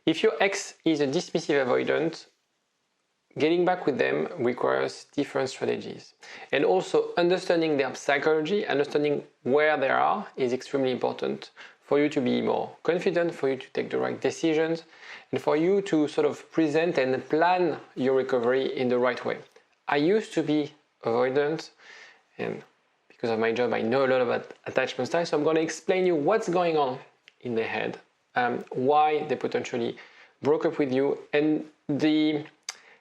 If your ex is a dismissive avoidant, getting back with them requires different strategies. And also understanding their psychology, understanding where they are is extremely important for you to be more confident, for you to take the right decisions, and for you to sort of present and plan your recovery in the right way. I used to be avoidant, and because of my job, I know a lot about attachment style, so I'm going to explain you what's going on in their head, why they potentially broke up with you, and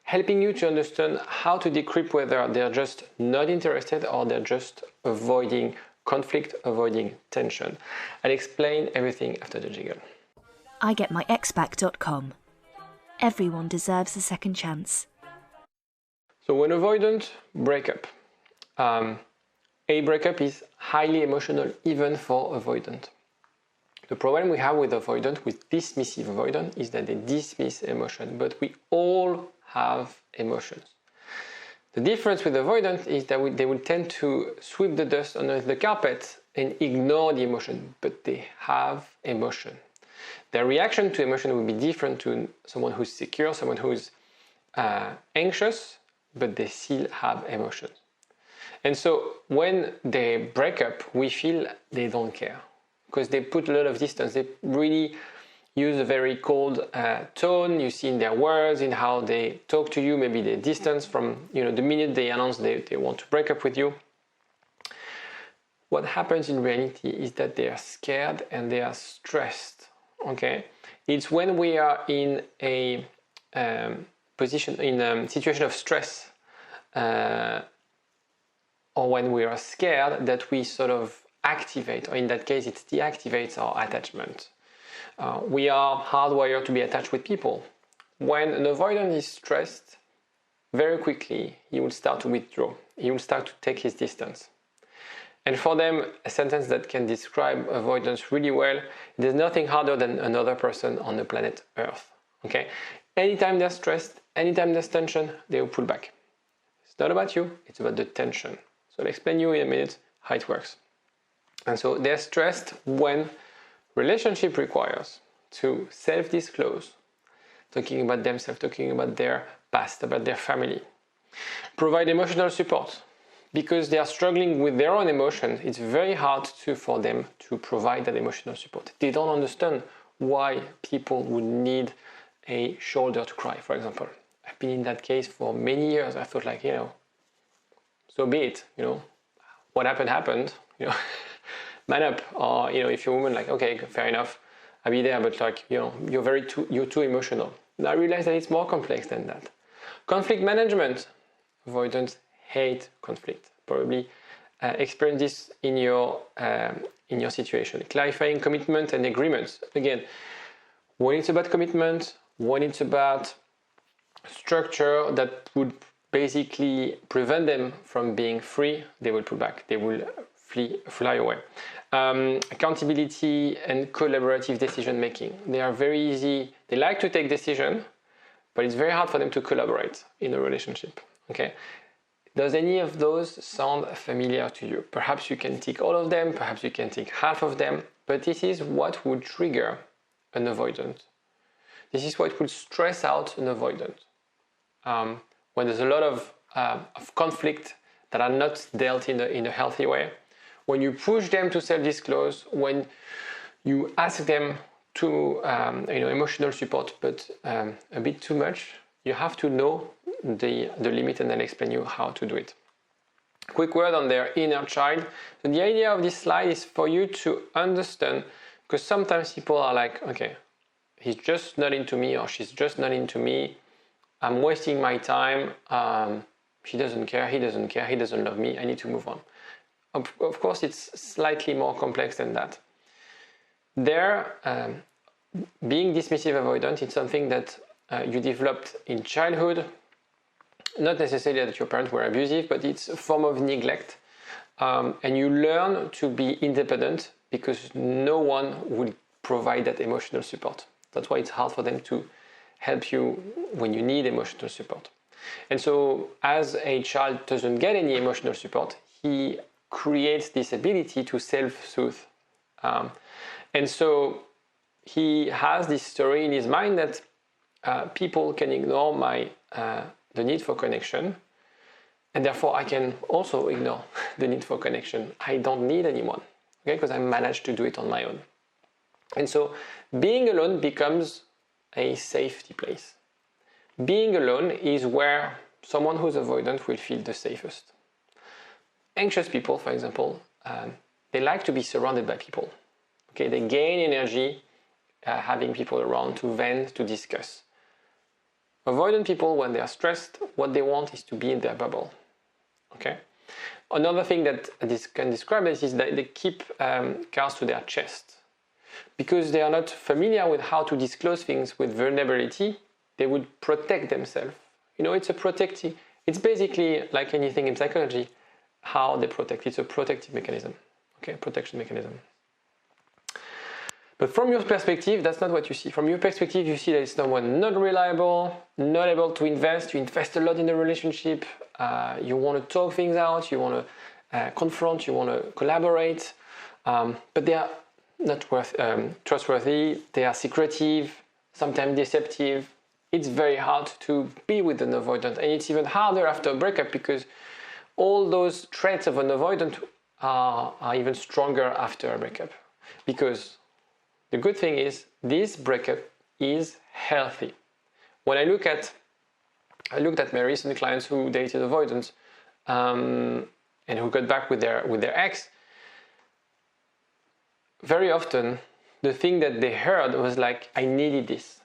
helping you to understand how to decrypt whether they're just not interested or they're just avoiding conflict, avoiding tension. I'll explain everything after the jingle. igetmyexback.com. Everyone deserves a second chance. So when avoidant break up, a breakup is highly emotional even for avoidant. The problem we have with avoidant, with dismissive avoidant, is that they dismiss emotion, but we all have emotions. The difference with avoidant is that they will tend to sweep the dust under the carpet and ignore the emotion, but they have emotion. Their reaction to emotion will be different to someone who's secure, someone who's anxious, but they still have emotions. And so when they break up, we feel they don't care because they put a lot of distance. They really use a very cold tone. You see in their words, in how they talk to you, maybe they distance from, the minute they announce they want to break up with you. What happens in reality is that they are scared and they are stressed, okay? It's when we are in a situation of stress or when we are scared that we sort of activate, or in that case, it deactivates our attachment. We are hardwired to be attached with people. When an avoidant is stressed, very quickly he will start to withdraw. He will start to take his distance. And for them, a sentence that can describe avoidance really well, there's nothing harder than another person on the planet Earth. Okay? Anytime they're stressed, anytime there's tension, they will pull back. It's not about you, it's about the tension. So I'll explain you in a minute how it works. And so they're stressed when relationship requires to self-disclose, talking about themselves, talking about their past, about their family. Provide emotional support. Because they are struggling with their own emotions, it's very hard for them to provide that emotional support. They don't understand why people would need a shoulder to cry, for example. I've been in that case for many years. I thought so be it, what happened, man up. Or, if you're a woman, okay, fair enough, I'll be there, but you're too emotional. And I realized that it's more complex than that. Conflict management. Avoidance hate conflict. Probably experience this in your situation. Clarifying commitment and agreements. Again, when it's about commitment, when it's about structure that would basically prevent them from being free, they will pull back. They will fly away. Accountability and collaborative decision making. They are very easy. They like to take decision, but it's very hard for them to collaborate in a relationship. Okay. Does any of those sound familiar to you? Perhaps you can tick all of them, perhaps you can tick half of them, but this is what would trigger an avoidant. This is what would stress out an avoidant. When there's a lot of conflict that are not dealt in a healthy way, when you push them to self-disclose, when you ask them to emotional support, but a bit too much, you have to know the limit, and then explain you how to do it. Quick word on their inner child. So the idea of this slide is for you to understand, because sometimes people are like, okay, he's just not into me, or she's just not into me. I'm wasting my time. She doesn't care, he doesn't care, he doesn't love me. I need to move on. Of course, it's slightly more complex than that. Being dismissive avoidant, it's something that you developed in childhood. Not necessarily that your parents were abusive, but it's a form of neglect. And you learn to be independent because no one will provide that emotional support. That's why it's hard for them to help you when you need emotional support. And so as a child doesn't get any emotional support, he creates this ability to self-soothe. And so he has this story in his mind that people can ignore the need for connection, and therefore I can also ignore the need for connection. I don't need anyone, okay, because I managed to do it on my own. And so being alone becomes a safety place. Being alone is where someone who's avoidant will feel the safest. Anxious people, for example, they like to be surrounded by people. Okay, they gain energy having people around to vent, to discuss. Avoidant people, when they are stressed, what they want is to be in their bubble. Okay. Another thing that this can describe this is that they keep cards to their chest. Because they are not familiar with how to disclose things with vulnerability, they would protect themselves. You know, it's basically like anything in psychology, how they protect. It's a protective mechanism. Okay, protection mechanism. But from your perspective, that's not what you see. From your perspective, you see that it's someone not reliable, not able to invest. You invest a lot in the relationship. You want to talk things out. You want to confront. You want to collaborate. But they are not trustworthy. They are secretive, sometimes deceptive. It's very hard to be with an avoidant. And it's even harder after a breakup because all those traits of an avoidant are even stronger after a breakup. Because the good thing is this breakup is healthy. When I looked at my recent clients who dated avoidance and who got back with their ex, very often the thing that they heard was like, I needed this.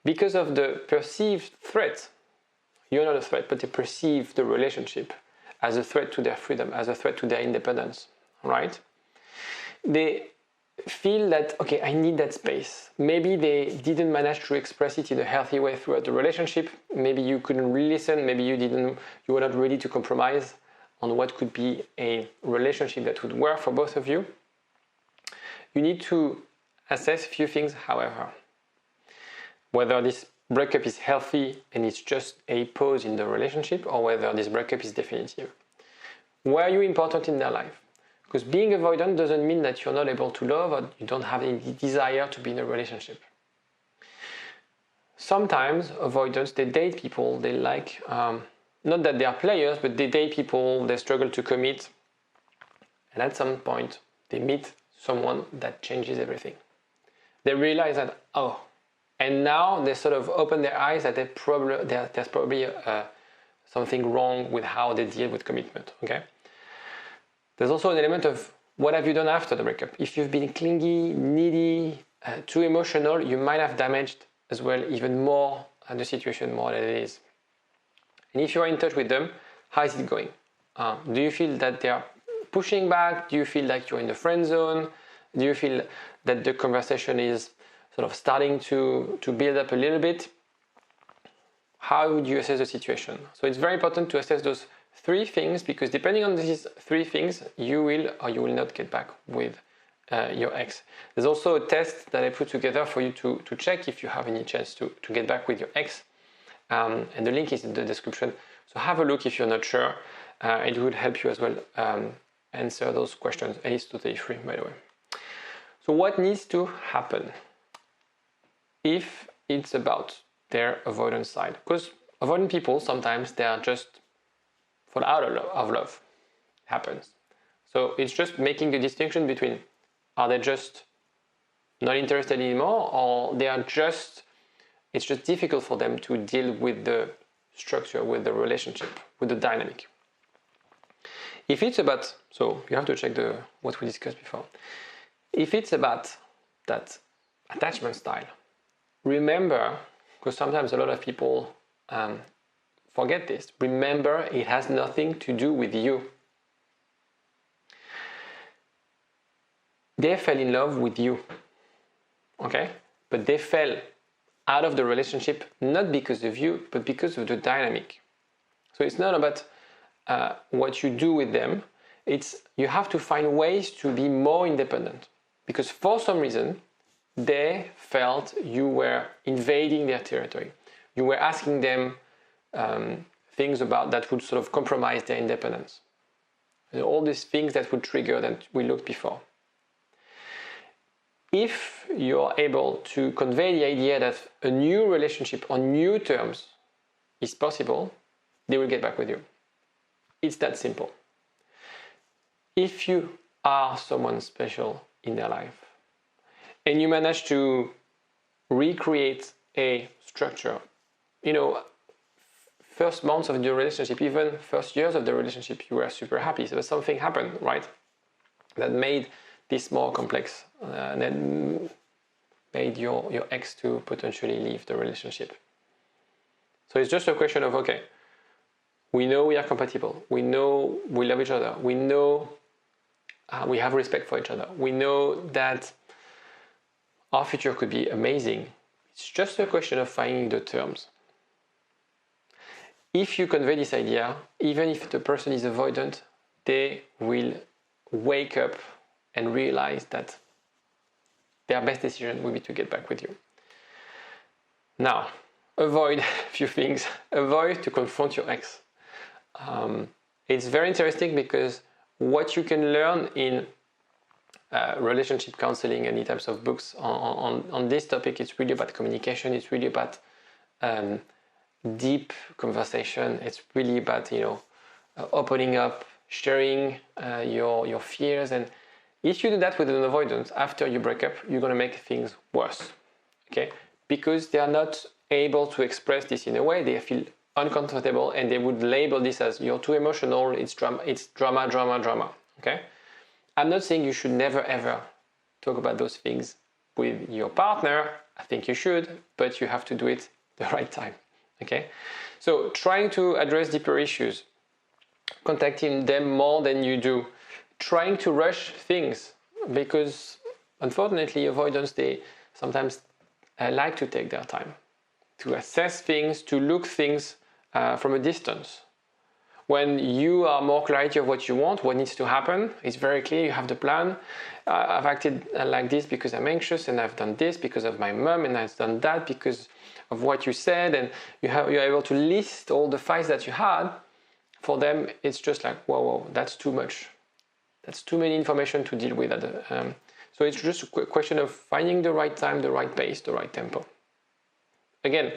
Because of the perceived threat. You're not a threat, but they perceive the relationship as a threat to their freedom, as a threat to their independence, right? They feel that, okay, I need that space. Maybe they didn't manage to express it in a healthy way throughout the relationship. Maybe you couldn't really listen. Maybe you were not ready to compromise on what could be a relationship that would work for both of you. You need to assess a few things, however. Whether this breakup is healthy and it's just a pause in the relationship, or whether this breakup is definitive. Were you important in their life? Because being avoidant doesn't mean that you're not able to love or you don't have any desire to be in a relationship. Sometimes avoidants, they date people, they like, not that they are players, but they date people, they struggle to commit. And at some point, they meet someone that changes everything. They realize that, and now they sort of open their eyes that there's probably something wrong with how they deal with commitment, okay? There's also an element of what have you done after the breakup? If you've been clingy, needy, too emotional, you might have damaged as well even more the situation more than it is. And if you're in touch with them, how is it going? Do you feel that they are pushing back? Do you feel like you're in the friend zone? Do you feel that the conversation is sort of starting to build up a little bit? How would you assess the situation? So it's very important to assess those three things, because depending on these three things, you will or you will not get back with your ex. There's also a test that I put together for you to check if you have any chance to get back with your ex. And the link is in the description. So have a look if you're not sure. It would help you as well answer those questions. And it's totally free, by the way. So what needs to happen if it's about their avoidance side? Because avoidant people, sometimes they are just fall out of love. It happens. So it's just making the distinction between, are they just not interested anymore, or it's just difficult for them to deal with the structure, with the relationship, with the dynamic. If it's about, so you have to check what we discussed before. If it's about that attachment style, remember, because sometimes a lot of people forget this, remember it has nothing to do with you. They fell in love with you, okay? But they fell out of the relationship not because of you, but because of the dynamic. So it's not about what you do with them. It's you have to find ways to be more independent, because for some reason they felt you were invading their territory. You were asking them things about that would sort of compromise their independence. And all these things that would trigger that we looked before. if you're able to convey the idea that a new relationship on new terms is possible, they will get back with you. It's that simple. If you are someone special in their life and you manage to recreate a structure, first months of the relationship, even first years of the relationship, you were super happy. So something happened, right? That made this more complex, and then made your ex to potentially leave the relationship. So it's just a question of, okay, we know we are compatible. We know we love each other. We know we have respect for each other. We know that our future could be amazing. It's just a question of finding the terms. If you convey this idea, even if the person is avoidant, they will wake up and realize that their best decision will be to get back with you. Now, avoid a few things. Avoid to confront your ex. It's very interesting because what you can learn in relationship counseling, any types of books on this topic, it's really about communication. It's really about deep conversation. It's really about opening up, sharing your fears. And if you do that with an avoidant after you break up, you're going to make things worse. Okay, because they are not able to express this in a way. They feel uncomfortable and they would label this as you're too emotional. It's drama. Okay, I'm not saying you should never ever talk about those things with your partner. I think you should, but you have to do it the right time. Okay, so trying to address deeper issues, contacting them more than you do, trying to rush things, because unfortunately avoidance, they sometimes like to take their time to assess things, to look things from a distance. When you are more clarity of what you want, what needs to happen, it's very clear, you have the plan. I've acted like this because I'm anxious, and I've done this because of my mom, and I've done that because of what you said, and you're able to list all the fights that you had. For them, it's just like, whoa, that's too much. That's too many information to deal with. So it's just a question of finding the right time, the right pace, the right tempo. Again,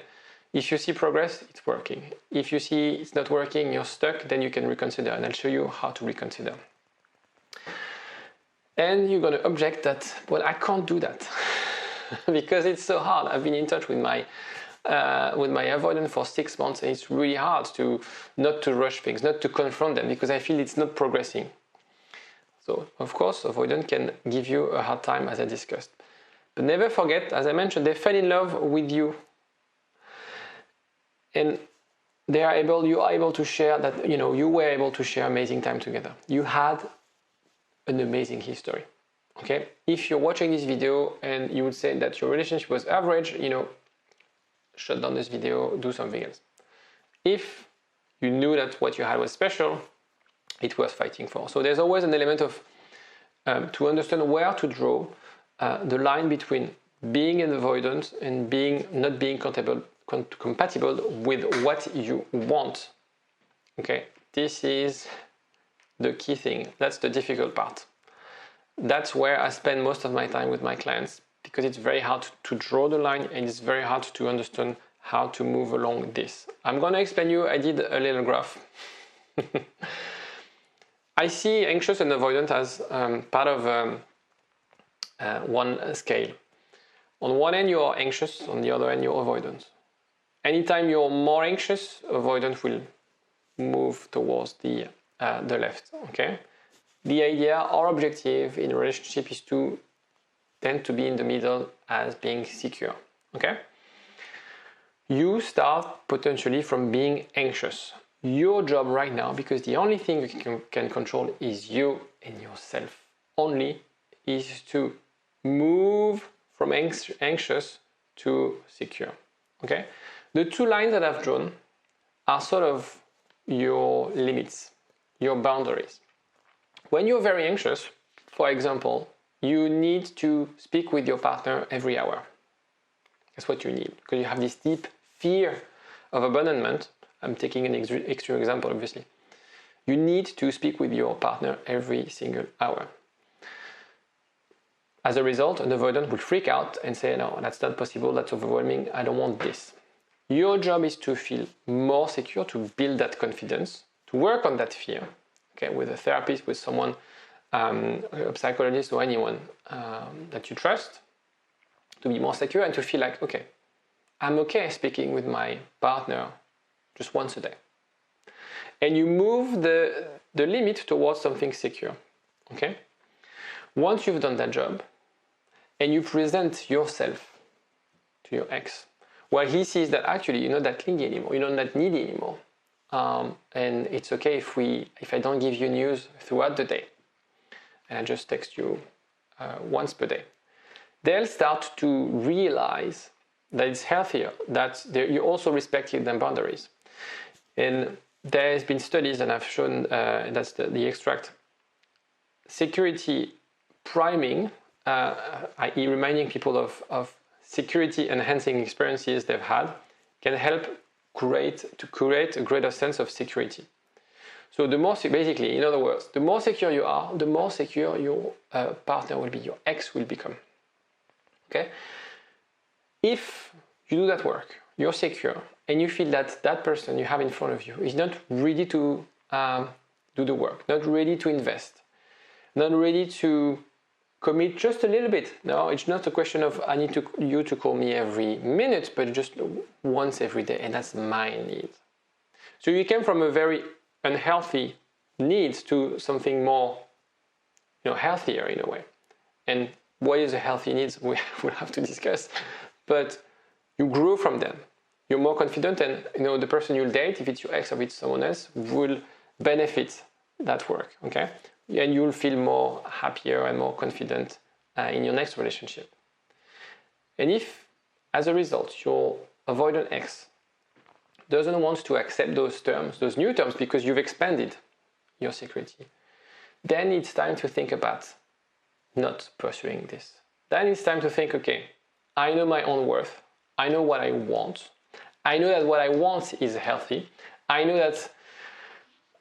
if you see progress, it's working. If you see it's not working, you're stuck, then you can reconsider, and I'll show you how to reconsider. And you're going to object that, well, I can't do that because it's so hard. I've been in touch with my avoidant for 6 months, and it's really hard not to rush things, not to confront them, because I feel it's not progressing. So, of course, avoidant can give you a hard time, as I discussed. But never forget, as I mentioned, they fell in love with you. And you are able to share that, you were able to share amazing time together. You had an amazing history. Okay? If you're watching this video and you would say that your relationship was average, shut down this video, do something else. If you knew that what you had was special, it was fighting for. So there's always an element of to understand where to draw the line between being an avoidant and not being compatible with what you want. Okay, this is the key thing. That's the difficult part. That's where I spend most of my time with my clients, because it's very hard to draw the line, and it's very hard to understand how to move along this. I'm going to explain you. I did a little graph. I see anxious and avoidant as part of one scale. On one end, you are anxious. On the other end, you're avoidant. Anytime you're more anxious, avoidant will move towards the left. Okay. The idea or objective in a relationship is to tend to be in the middle as being secure. Okay. You start potentially from being anxious. Your job right now, because the only thing you can control is you and yourself only, is to move from anxious to secure. Okay. The two lines that I've drawn are sort of your limits, your boundaries. When you're very anxious, for example, you need to speak with your partner every hour. That's what you need, because you have this deep fear of abandonment. I'm taking an extreme example, obviously. You need to speak with your partner every single hour. As a result, an avoidant will freak out and say, no, that's not possible, that's overwhelming, I don't want this. Your job is to feel more secure, to build that confidence, to work on that fear, okay, with a therapist, with someone, a psychologist or anyone that you trust, to be more secure and to feel like, okay, I'm okay speaking with my partner just once a day. And you move the limit towards something secure, okay? Once you've done that job and you present yourself to your ex, well, he sees that actually you're not that clingy anymore, you're not that needy anymore. And it's okay if I don't give you news throughout the day and I just text you once per day. They'll start to realize that it's healthier, that you also respect their boundaries. And there's been studies, and I've shown that's the extract, security priming, i.e. reminding people of security enhancing experiences they've had, can help to create a greater sense of security. So basically, in other words, the more secure you are, the more secure your partner will be, your ex will become. Okay? If you do that work, you're secure, and you feel that that person you have in front of you is not ready to do the work, not ready to invest, not ready to commit just a little bit. No, it's not a question of I need you to call me every minute, but just once every day, and that's my need. So you came from a very unhealthy need to something more, healthier in a way. And what is a healthy need? We'll have to discuss. But you grew from them. You're more confident, and the person you'll date, if it's your ex or if it's someone else, will benefit that work. Okay, and you'll feel more happier and more confident in your next relationship. And if, as a result, your avoidant ex doesn't want to accept those terms, those new terms, because you've expanded your security, then it's time to think about not pursuing this. Then it's time to think, okay, I know my own worth. I know what I want. I know that what I want is healthy. I know that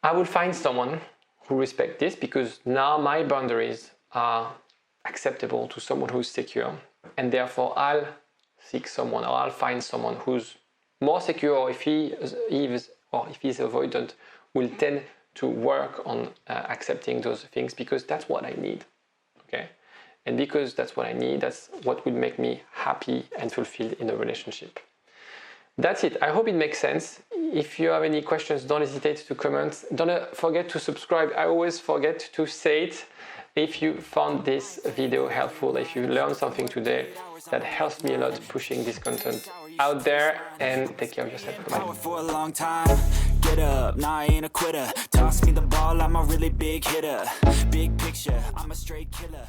I will find someone who respects this because now my boundaries are acceptable to someone who's secure, and therefore I'll seek someone, or I'll find someone who's more secure, or if he's avoidant, will tend to work on accepting those things because that's what I need. Okay? And because that's what I need, that's what will make me happy and fulfilled in a relationship. That's it. I hope it makes sense. If you have any questions, don't hesitate to comment. Don't forget to subscribe. I always forget to say it. If you found this video helpful, if you learned something today, that helps me a lot pushing this content out there, and take care of yourself. Bye. For a long time. Get up, nah, I ain't a quitter. Toss me the ball, I'm a really big hitter. Big picture, I'm a straight killer.